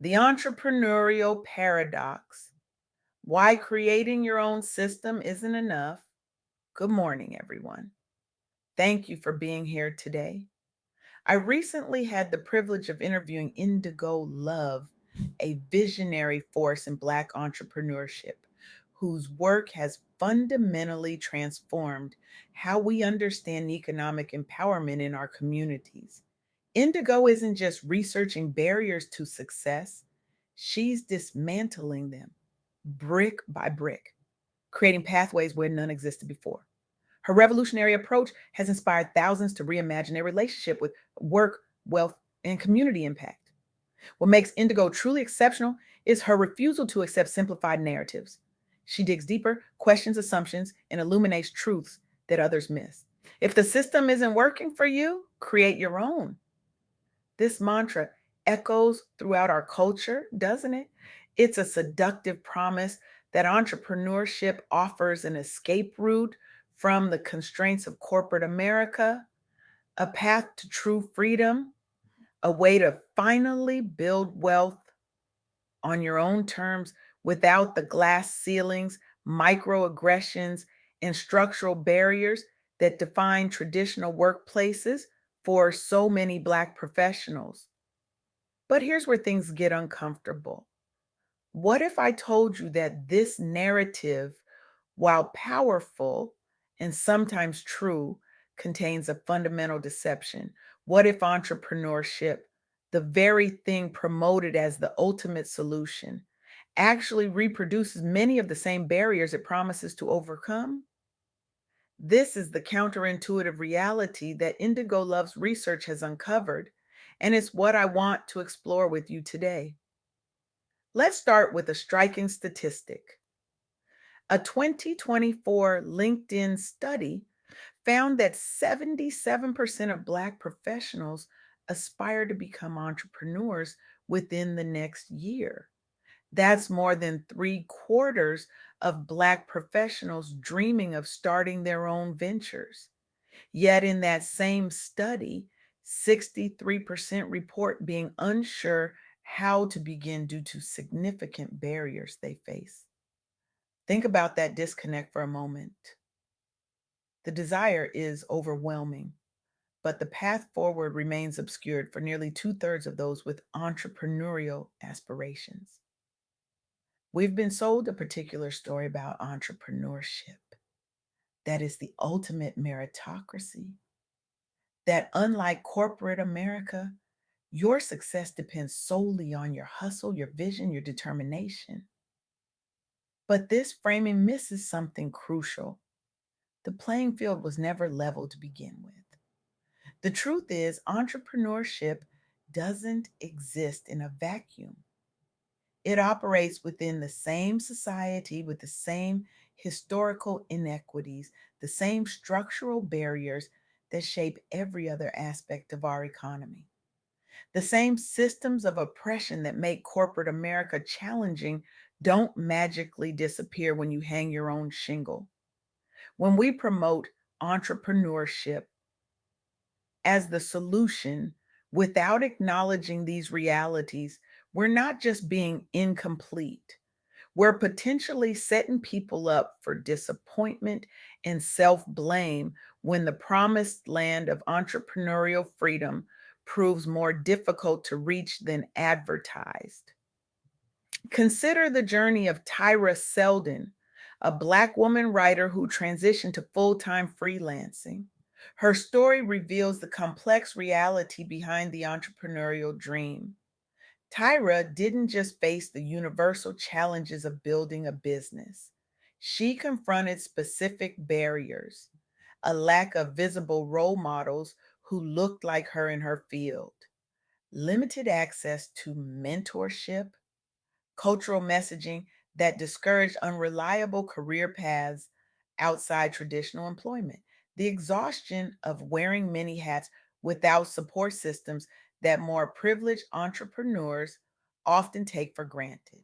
The entrepreneurial paradox, why creating your own system isn't enough. Good morning, everyone. Thank you for being here today. I recently had the privilege of interviewing Indigo Love, a visionary force in Black entrepreneurship, whose work has fundamentally transformed how we understand economic empowerment in our communities. Indigo isn't just researching barriers to success, she's dismantling them brick by brick, creating pathways where none existed before. Her revolutionary approach has inspired thousands to reimagine their relationship with work, wealth, and community impact. What makes Indigo truly exceptional is her refusal to accept simplified narratives. She digs deeper, questions assumptions, and illuminates truths that others miss. If the system isn't working for you, create your own. This mantra echoes throughout our culture, doesn't it? It's a seductive promise that entrepreneurship offers an escape route from the constraints of corporate America, a path to true freedom, a way to finally build wealth on your own terms without the glass ceilings, microaggressions, and structural barriers that define traditional workplaces for so many Black professionals. But here's where things get uncomfortable. What if I told you that this narrative, while powerful and sometimes true, contains a fundamental deception? What if entrepreneurship, the very thing promoted as the ultimate solution, actually reproduces many of the same barriers it promises to overcome? This is the counterintuitive reality that Indigo Love's research has uncovered, and it's what I want to explore with you today. Let's start with a striking statistic. A 2024 LinkedIn study found that 77% of Black professionals aspire to become entrepreneurs within the next year. That's more than three-quarters of Black professionals dreaming of starting their own ventures. Yet, in that same study, 63% report being unsure how to begin due to significant barriers they face. Think about that disconnect for a moment. The desire is overwhelming, but the path forward remains obscured for nearly two-thirds of those with entrepreneurial aspirations. We've been sold a particular story about entrepreneurship that is the ultimate meritocracy, that unlike corporate America, your success depends solely on your hustle, your vision, your determination. But this framing misses something crucial. The playing field was never level to begin with. The truth is, entrepreneurship doesn't exist in a vacuum. It operates within the same society with the same historical inequities, the same structural barriers that shape every other aspect of our economy. The same systems of oppression that make corporate America challenging don't magically disappear when you hang your own shingle. When we promote entrepreneurship as the solution without acknowledging these realities, we're not just being incomplete. We're potentially setting people up for disappointment and self blame when the promised land of entrepreneurial freedom proves more difficult to reach than advertised. Consider the journey of Tyra Selden, a Black woman writer who transitioned to full time freelancing. Her story reveals the complex reality behind the entrepreneurial dream. Tyra didn't just face the universal challenges of building a business, she confronted specific barriers, a lack of visible role models who looked like her in her field, limited access to mentorship, cultural messaging that discouraged unreliable career paths outside traditional employment, the exhaustion of wearing many hats without support systems that more privileged entrepreneurs often take for granted.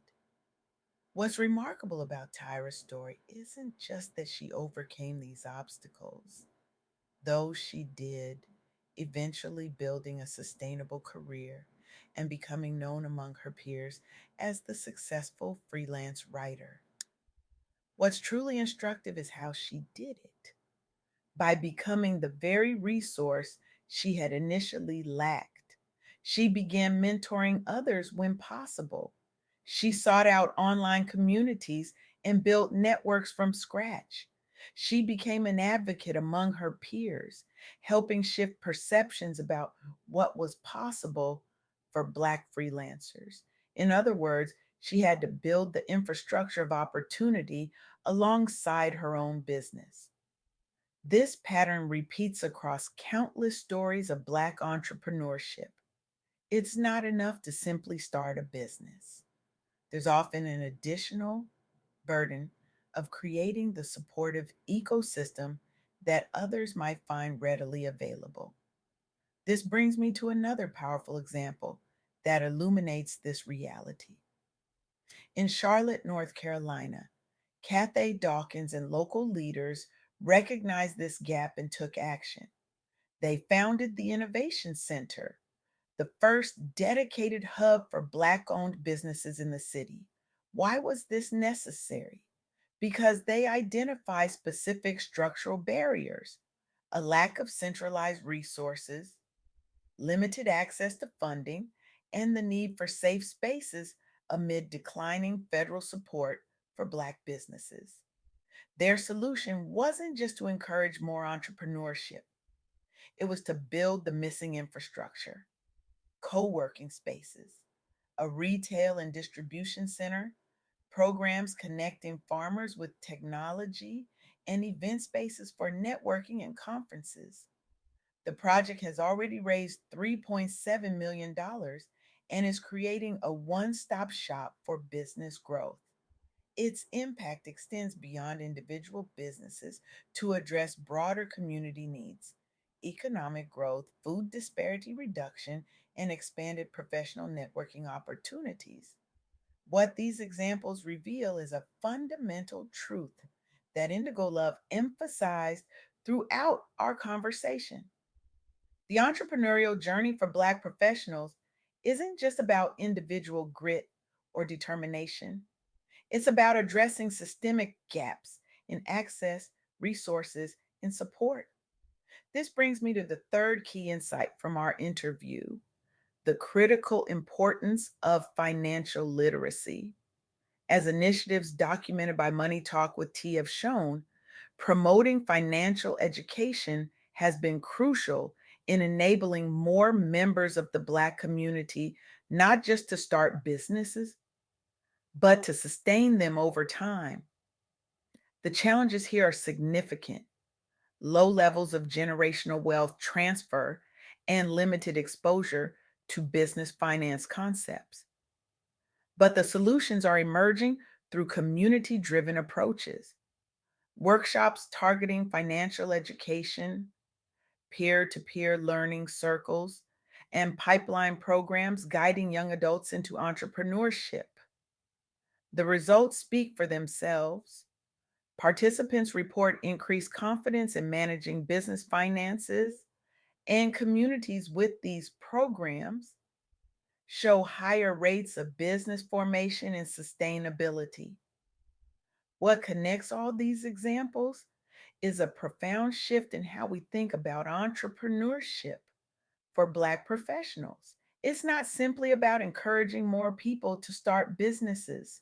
What's remarkable about Tyra's story isn't just that she overcame these obstacles, though she did, eventually building a sustainable career. and becoming known among her peers as the successful freelance writer. What's truly instructive is how she did it by becoming the very resource she had initially lacked. She began mentoring others when possible. She sought out online communities and built networks from scratch. She became an advocate among her peers, helping shift perceptions about what was possible for Black freelancers. In other words, she had to build the infrastructure of opportunity alongside her own business. This pattern repeats across countless stories of Black entrepreneurship. It's not enough to simply start a business. There's often an additional burden of creating the supportive ecosystem that others might find readily available. This brings me to another powerful example that illuminates this reality. In Charlotte, North Carolina, Cathay Dawkins and local leaders recognized this gap and took action. They founded the Innovation Center, the first dedicated hub for Black owned businesses in the city. Why was this necessary? Because they identify specific structural barriers: a lack of centralized resources, limited access to funding, and the need for safe spaces amid declining federal support for Black businesses. Their solution wasn't just to encourage more entrepreneurship, it was to build the missing infrastructure: co working spaces, a retail and distribution center, programs connecting farmers with technology, and event spaces for networking and conferences. The project has already raised $3.7 million dollars and is creating a one stop shop for business growth. Its impact extends beyond individual businesses to address broader community needs: economic growth, food disparity reduction, and expanded professional networking opportunities. What these examples reveal is a fundamental truth that Indigo Love emphasized throughout our conversation. The entrepreneurial journey for Black professionals isn't just about individual grit or determination. It's about addressing systemic gaps in access, resources, and support. This brings me to the third key insight from our interview: the critical importance of financial literacy. As initiatives documented by Money Talk with T have shown, promoting financial education has been crucial in enabling more members of the Black community not just to start businesses, but to sustain them over time. The challenges here are significant: low levels of generational wealth transfer and limited exposure to business finance concepts. But the solutions are emerging through community driven approaches: workshops targeting financial education, peer to peer learning circles, and pipeline programs guiding young adults into entrepreneurship. The results speak for themselves. Participants report increased confidence in managing business finances, and communities with these programs show higher rates of business formation and sustainability. What connects all these examples is a profound shift in how we think about entrepreneurship for Black professionals. It's not simply about encouraging more people to start businesses.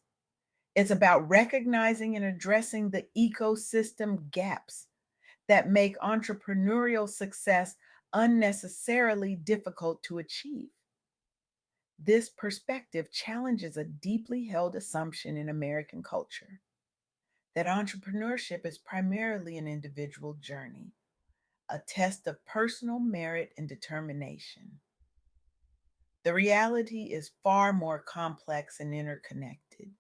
It's about recognizing and addressing the ecosystem gaps that make entrepreneurial success unnecessarily difficult to achieve. This perspective challenges a deeply held assumption in American culture that entrepreneurship is primarily an individual journey, a test of personal merit and determination. The reality is far more complex and interconnected.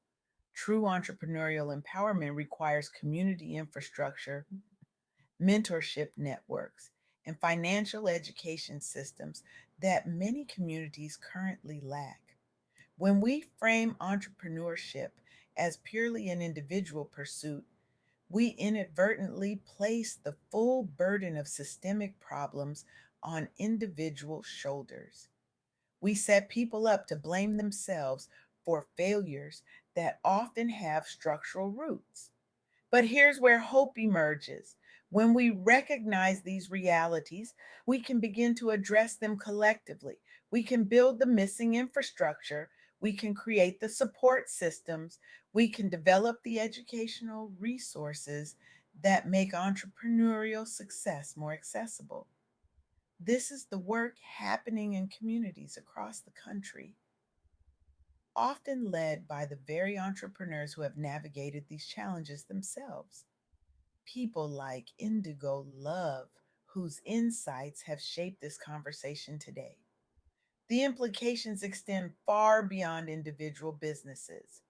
True entrepreneurial empowerment requires community infrastructure, mentorship networks, and financial education systems that many communities currently lack. When we frame entrepreneurship as purely an individual pursuit, we inadvertently place the full burden of systemic problems on individual shoulders. We set people up to blame themselves for failures that often have structural roots. But here's where hope emerges. When we recognize these realities, we can begin to address them collectively. We can build the missing infrastructure. We can create the support systems. We can develop the educational resources that make entrepreneurial success more accessible. This is the work happening in communities across the country, often led by the very entrepreneurs who have navigated these challenges themselves. People like Indigo Love, whose insights have shaped this conversation today. The implications extend far beyond individual businesses.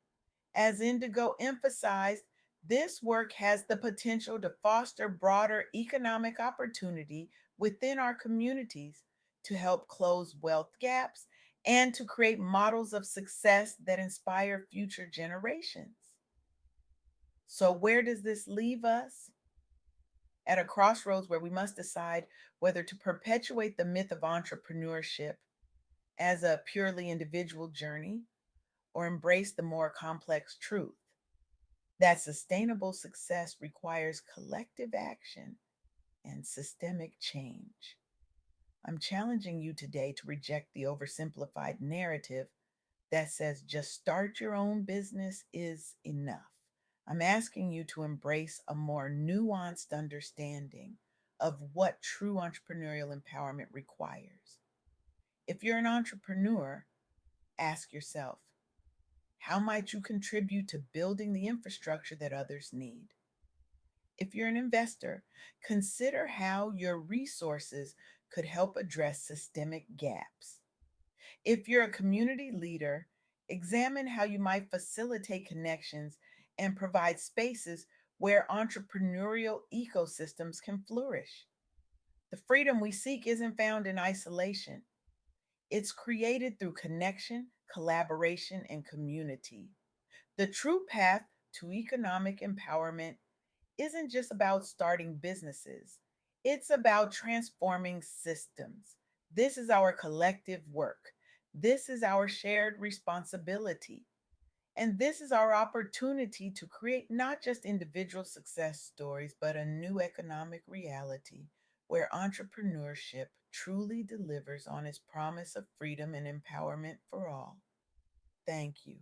As Indigo emphasized, this work has the potential to foster broader economic opportunity within our communities, to help close wealth gaps, and to create models of success that inspire future generations. So, where does this leave us? At a crossroads where we must decide whether to perpetuate the myth of entrepreneurship as a purely individual journey or embrace the more complex truth that sustainable success requires collective action and systemic change. I'm challenging you today to reject the oversimplified narrative that says just start your own business is enough. I'm asking you to embrace a more nuanced understanding of what true entrepreneurial empowerment requires. If you're an entrepreneur, ask yourself, how might you contribute to building the infrastructure that others need? If you're an investor, consider how your resources could help address systemic gaps. If you're a community leader, examine how you might facilitate connections and provide spaces where entrepreneurial ecosystems can flourish. The freedom we seek isn't found in isolation, it's created through connection, collaboration, and community. The true path to economic empowerment isn't just about starting businesses, it's about transforming systems. This is our collective work. This is our shared responsibility. And this is our opportunity to create not just individual success stories, but a new economic reality where entrepreneurship truly delivers on its promise of freedom and empowerment for all. Thank you.